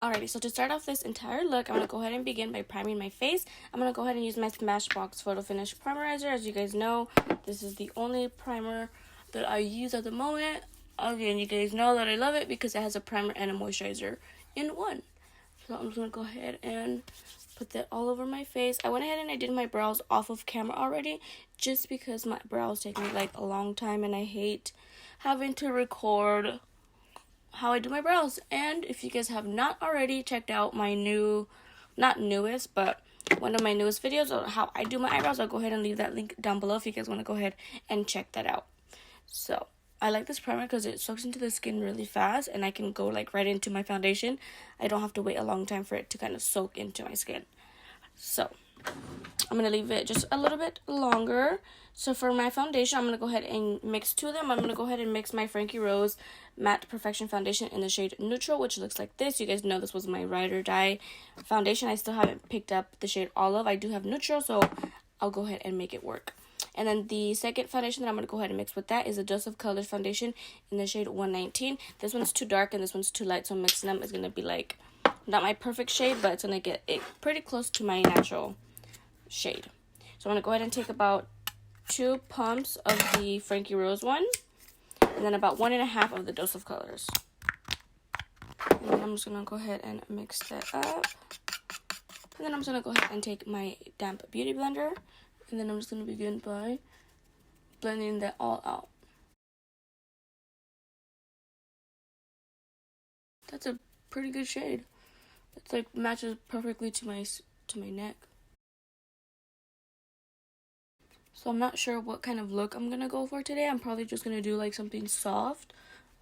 Alrighty, so to start off this entire look, I'm going to go ahead and begin by priming my face. I'm going to go ahead and use my Smashbox Photo Finish Primerizer. As you guys know, this is the only primer that I use at the moment. Again, you guys know that I love it because it has a primer and a moisturizer in one. So I'm just going to go ahead and put that all over my face. I went ahead and I did my brows off of camera already just because my brows take me like a long time and I hate having to record how I do my brows. And if you guys have not already checked out my not newest, but one of my newest videos on how I do my eyebrows, I'll go ahead and leave that link down below if you guys want to go ahead and check that out. So I like this primer because it soaks into the skin really fast and I can go like right into my foundation. I don't have to wait a long time for it to kind of soak into my skin. So I'm going to leave it just a little bit longer. So for my foundation, I'm going to go ahead and mix two of them. I'm going to go ahead and mix my Frankie Rose Matte Perfection Foundation in the shade Neutral, which looks like this. You guys know this was my Ride or Die foundation. I still haven't picked up the shade Olive. I do have Neutral, so I'll go ahead and make it work. And then the second foundation that I'm going to go ahead and mix with that is a Dose of Colors foundation in the shade 119. This one's too dark and this one's too light, so mixing them is going to be like not my perfect shade, but it's going to get it pretty close to my natural shade. So I'm going to go ahead and take about 2 pumps of the Frankie Rose one, and then about 1.5 of the Dose of Colors. And then I'm just going to go ahead and mix that up. And then I'm just going to go ahead and take my damp beauty blender, and then I'm just going to begin by blending that all out. That's a pretty good shade. It's like matches perfectly to my neck. So I'm not sure what kind of look I'm going to go for today. I'm probably just going to do like something soft.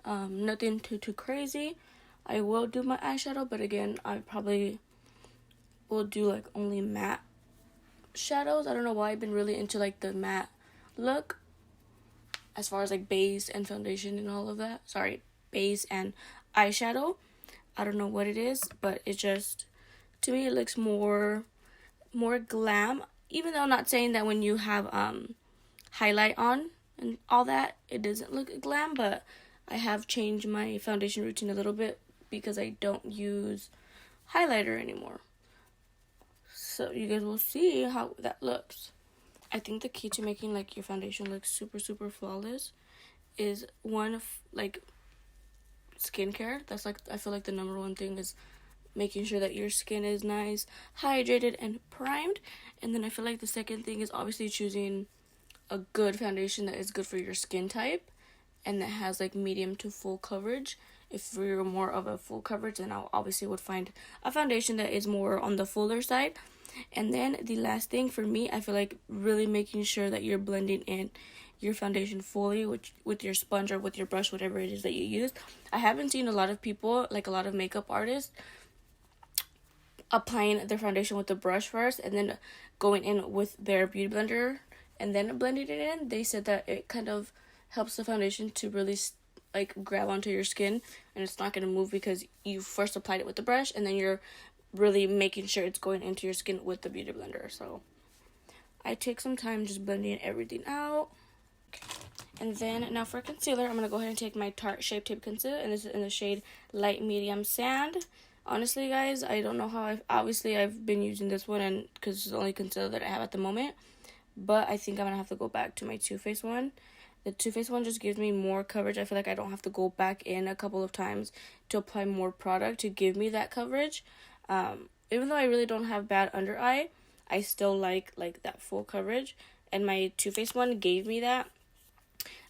Nothing too crazy. I will do my eyeshadow, but again, I probably will do like only matte shadows. I don't know why I've been really into like the matte look as far as like base and foundation and all of that. Sorry, base and eyeshadow. I don't know what it is, but it just, to me, it looks more glam. Even though I'm not saying that when you have highlight on and all that, it doesn't look glam, but I have changed my foundation routine a little bit because I don't use highlighter anymore. So you guys will see how that looks. I think the key to making like your foundation look super flawless is one, like skincare. That's like, I feel like the number one thing is making sure that your skin is nice, hydrated, and primed. And then I feel like the second thing is obviously choosing a good foundation that is good for your skin type and that has like medium to full coverage. If you're more of a full coverage, then I obviously would find a foundation that is more on the fuller side. And then the last thing for me, I feel like really making sure that you're blending in your foundation fully with your sponge or with your brush, whatever it is that you use. I haven't seen a lot of people, like a lot of makeup artists, applying their foundation with the brush first and then going in with their beauty blender and then blending it in. They said that it kind of helps the foundation to really like grab onto your skin and it's not going to move because you first applied it with the brush and then you're really making sure it's going into your skin with the beauty blender. So I take some time just blending everything out. And then now for concealer, I'm going to go ahead and take my Tarts ShapeTape concealer, and this is in the shade Light Medium Sand. Honestly, guys, I don't know how I've been using this one and because it's the only concealer that I have at the moment. But I think I'm going to have to go back to my Too Faced one. The Too Faced one just gives me more coverage. I feel like I don't have to go back in a couple of times to apply more product to give me that coverage. Even though I really don't have bad under eye, I still like that full coverage. And my Too Faced one gave me that.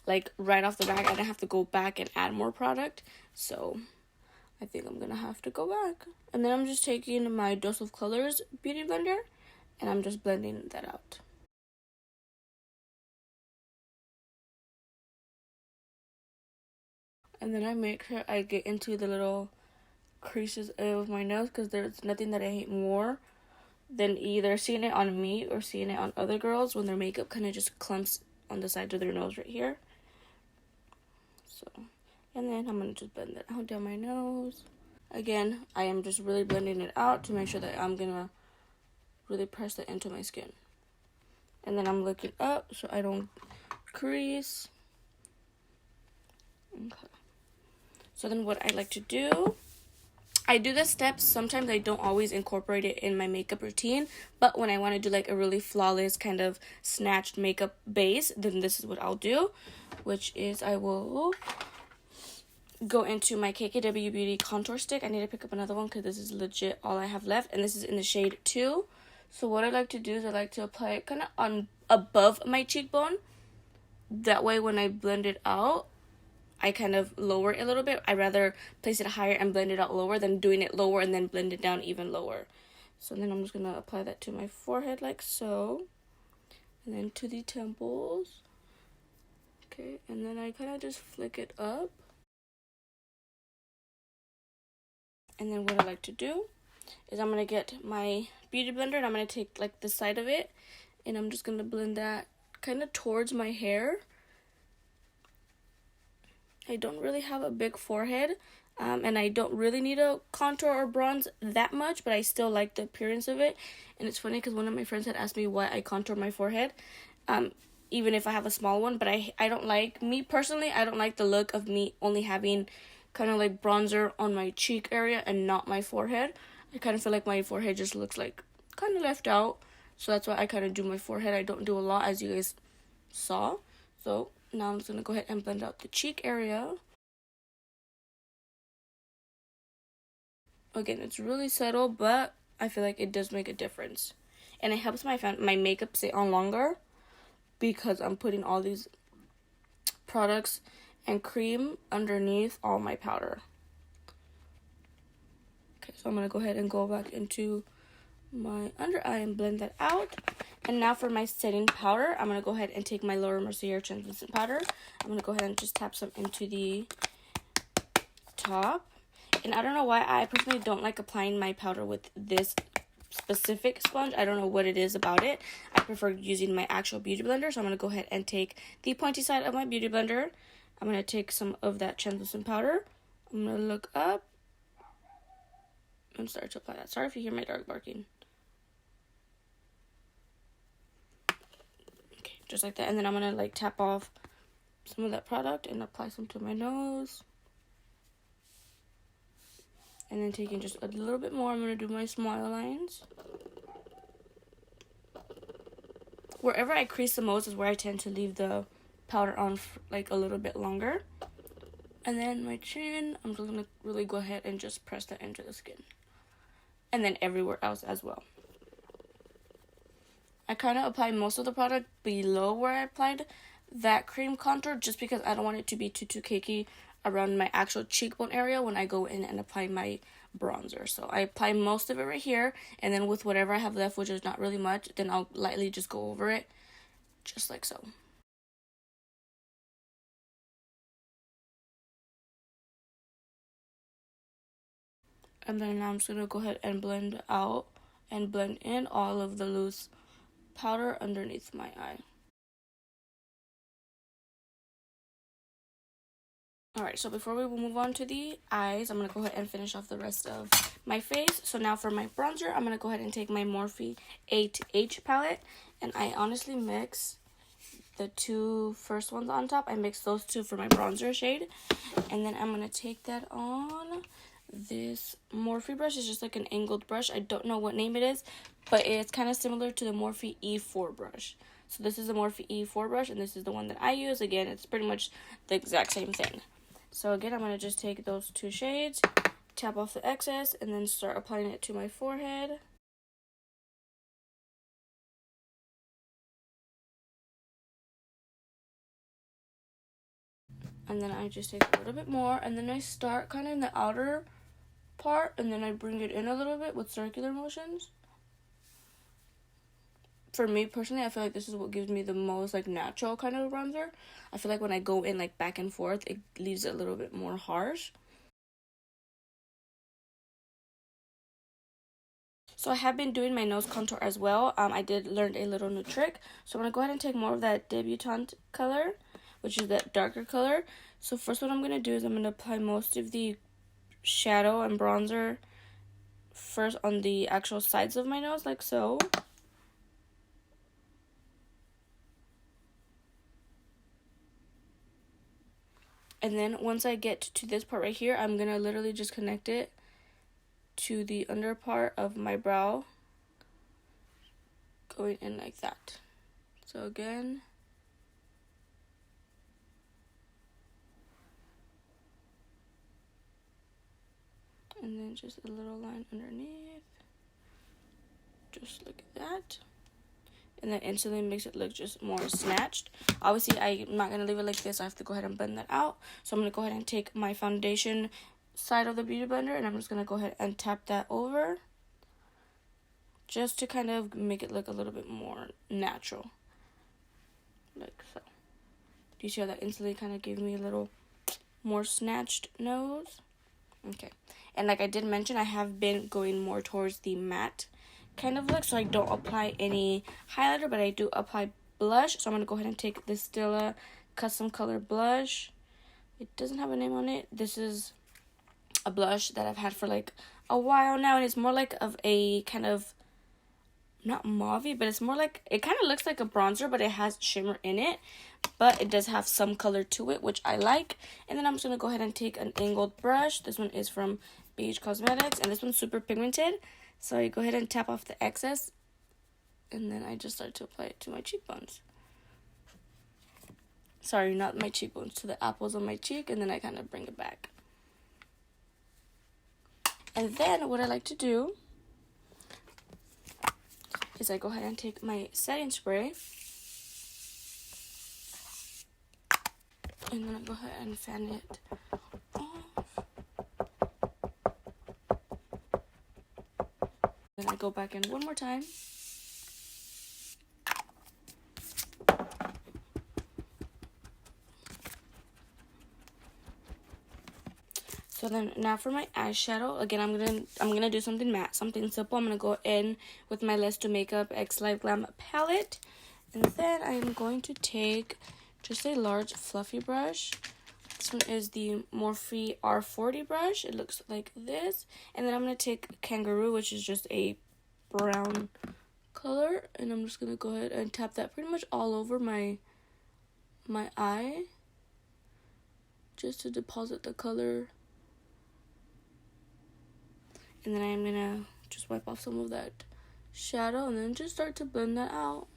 Like right off the bat, I didn't have to go back and add more product. So I think I'm going to have to go back. And then I'm just taking my Dose of Colors beauty blender and I'm just blending that out. And then I make sure I get into the little creases of my nose because there's nothing that I hate more than either seeing it on me or seeing it on other girls when their makeup kind of just clumps on the side of their nose right here. So, and then I'm going to just blend that out down my nose. Again, I am just really blending it out to make sure that I'm going to really press that into my skin. And then I'm looking up so I don't crease. Okay. So then what I like to do I do this step. Sometimes I don't always incorporate it in my makeup routine, but when I want to do like a really flawless kind of snatched makeup base, then this is what I'll do, which is I will go into my KKW Beauty contour stick. I need to pick up another one because this is legit all I have left, and this is in the shade 2. So what I like to do is I like to apply it kind of on above my cheekbone. That way when I blend it out, I kind of lower it a little bit. I'd rather place it higher and blend it out lower than doing it lower and then blend it down even lower. So then I'm just going to apply that to my forehead like so. And then to the temples. Okay, and then I kind of just flick it up. And then what I like to do is I'm going to get my beauty blender and I'm going to take like the side of it. And I'm just going to blend that kind of towards my hair. I don't really have a big forehead, and I don't really need a contour or bronze that much, but I still like the appearance of it. And it's funny because one of my friends had asked me why I contour my forehead, even if I have a small one, but I don't like, me personally, I don't like the look of me only having kind of like bronzer on my cheek area and not my forehead. I kind of feel like my forehead just looks like kind of left out, so that's why I kind of do my forehead. I don't do a lot, as you guys saw. So now I'm just going to go ahead and blend out the cheek area. Again, it's really subtle, but I feel like it does make a difference. And it helps my makeup stay on longer because I'm putting all these products and cream underneath all my powder. Okay, so I'm going to go ahead and go back into my under eye and blend that out. And now for my setting powder, I'm going to go ahead and take my Lower Mercier translucent powder. I'm going to go ahead and just tap some into the top. And I don't know why I personally don't like applying my powder with this specific sponge. I don't know what it is about it. I prefer using my actual beauty blender. So I'm going to go ahead and take the pointy side of my beauty blender. I'm going to take some of that translucent powder. I'm going to look up and start to apply that. Sorry if you hear my dog barking. Just like that. And then I'm going to like tap off some of that product and apply some to my nose. And then taking just a little bit more, I'm going to do my smile lines. Wherever I crease the most is where I tend to leave the powder on like a little bit longer. And then my chin, I'm just going to really go ahead and just press that into the skin. And then everywhere else as well. I kind of apply most of the product below where I applied that cream contour just because I don't want it to be too cakey around my actual cheekbone area when I go in and apply my bronzer. So I apply most of it right here, and then with whatever I have left, which is not really much, then I'll lightly just go over it, just like so. And then now I'm just going to go ahead and blend out and blend in all of the loose powder underneath my eye. Alright, so before we move on to the eyes, I'm going to go ahead and finish off the rest of my face. So now for my bronzer, I'm going to go ahead and take my Morphe 8H palette. And I honestly mix the two first ones on top. I mix those two for my bronzer shade. And then I'm going to take that on this Morphe brush. It's just like an angled brush. I don't know what name it is, but it's kind of similar to the Morphe E4 brush. So this is the Morphe E4 brush, and this is the one that I use. Again, it's pretty much the exact same thing. So again, I'm going to just take those two shades, tap off the excess, and then start applying it to my forehead. And then I just take a little bit more, and then I start kind of in the outer part, and then I bring it in a little bit with circular motions. For me personally, I feel like this is what gives me the most like natural kind of bronzer. I feel like when I go in like back and forth, it leaves it a little bit more harsh. So I have been doing my nose contour as well. I did learn a little new trick. So I'm going to go ahead and take more of that debutante color, which is that darker color. So first what I'm going to do is I'm going to apply most of the shadow and bronzer first on the actual sides of my nose, like so. And then once I get to this part right here, I'm going to literally just connect it to the under part of my brow, going in like that. So again, and then just a little line underneath, just like that. And that instantly makes it look just more snatched. Obviously, I'm not going to leave it like this. I have to go ahead and blend that out. So I'm going to go ahead and take my foundation side of the beauty blender, and I'm just going to go ahead and tap that over, just to kind of make it look a little bit more natural, like so. Do you see how that instantly kind of gave me a little more snatched nose? Okay. And like I did mention, I have been going more towards the matte kind of look, so I don't apply any highlighter, but I do apply blush. So I'm going to go ahead and take the Stilla Custom Color Blush. It doesn't have a name on it. This is a blush that I've had for like a while now, and it's more like of a kind of, not mauve-y, but it's more like, it kind of looks like a bronzer, but it has shimmer in it, but it does have some color to it, which I like. And then I'm just going to go ahead and take an angled brush. This one is from Kylie Cosmetics, and this one's super pigmented. So I go ahead and tap off the excess, and then I just start to apply it to my cheekbones. Sorry, not my cheekbones, to the apples on my cheek, and then I kind of bring it back. And then what I like to do is I go ahead and take my setting spray, and then I go ahead and fan it off. Then I go back in one more time. So then now for my eyeshadow, again I'm gonna do something matte, something simple. I'm gonna go in with my Let's Do Makeup X Live Glam palette, and then I'm going to take just a large fluffy brush. This one is the Morphe R40 brush. It looks like this. And then I'm going to take Kangaroo, which is just a brown color. And I'm just going to go ahead and tap that pretty much all over my eye, just to deposit the color. And then I'm going to just wipe off some of that shadow and then just start to blend that out.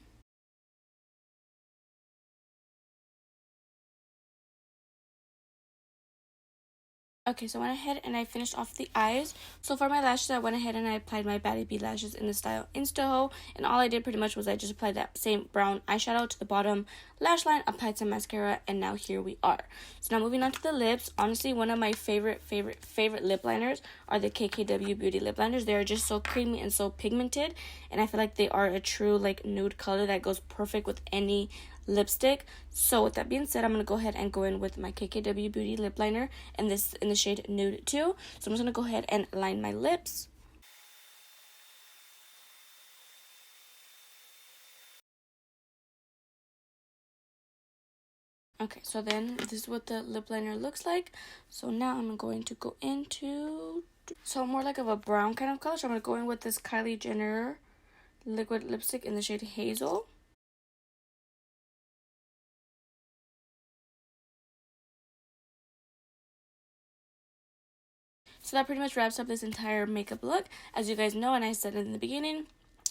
Okay, so I went ahead and I finished off the eyes. So for my lashes, I went ahead and I applied my BaddieBLashes in the style Instahoe. And all I did pretty much was I just applied that same brown eyeshadow to the bottom lash line, applied some mascara, and now here we are. So now moving on to the lips. Honestly, one of my favorite lip liners are the KKW Beauty lip liners. They are just so creamy and so pigmented. And I feel like they are a true like nude color that goes perfect with any lipstick. So with that being said, I'm going to go ahead and go in with my KKW Beauty lip liner, and this in the shade Nude 2. So I'm just going to go ahead and line my lips. Okay, so then this is what the lip liner looks like. So now I'm going to go into, so more like of a brown kind of color. So I'm going to go in with this Kylie Jenner liquid lipstick in the shade Hazel. So that pretty much wraps up this entire makeup look. As you guys know, and I said in the beginning,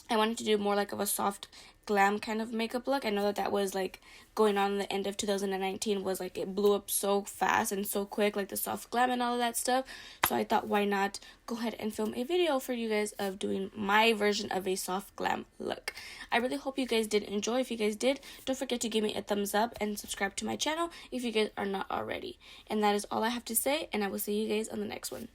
I wanted to do more like of a soft glam kind of makeup look. I know that was like going on the end of 2019, was like it blew up so fast and so quick, like the soft glam and all of that stuff. So I thought, why not go ahead and film a video for you guys of doing my version of a soft glam look. I really hope you guys did enjoy. If you guys did, don't forget to give me a thumbs up and subscribe to my channel if you guys are not already. And that is all I have to say, and I will see you guys on the next one.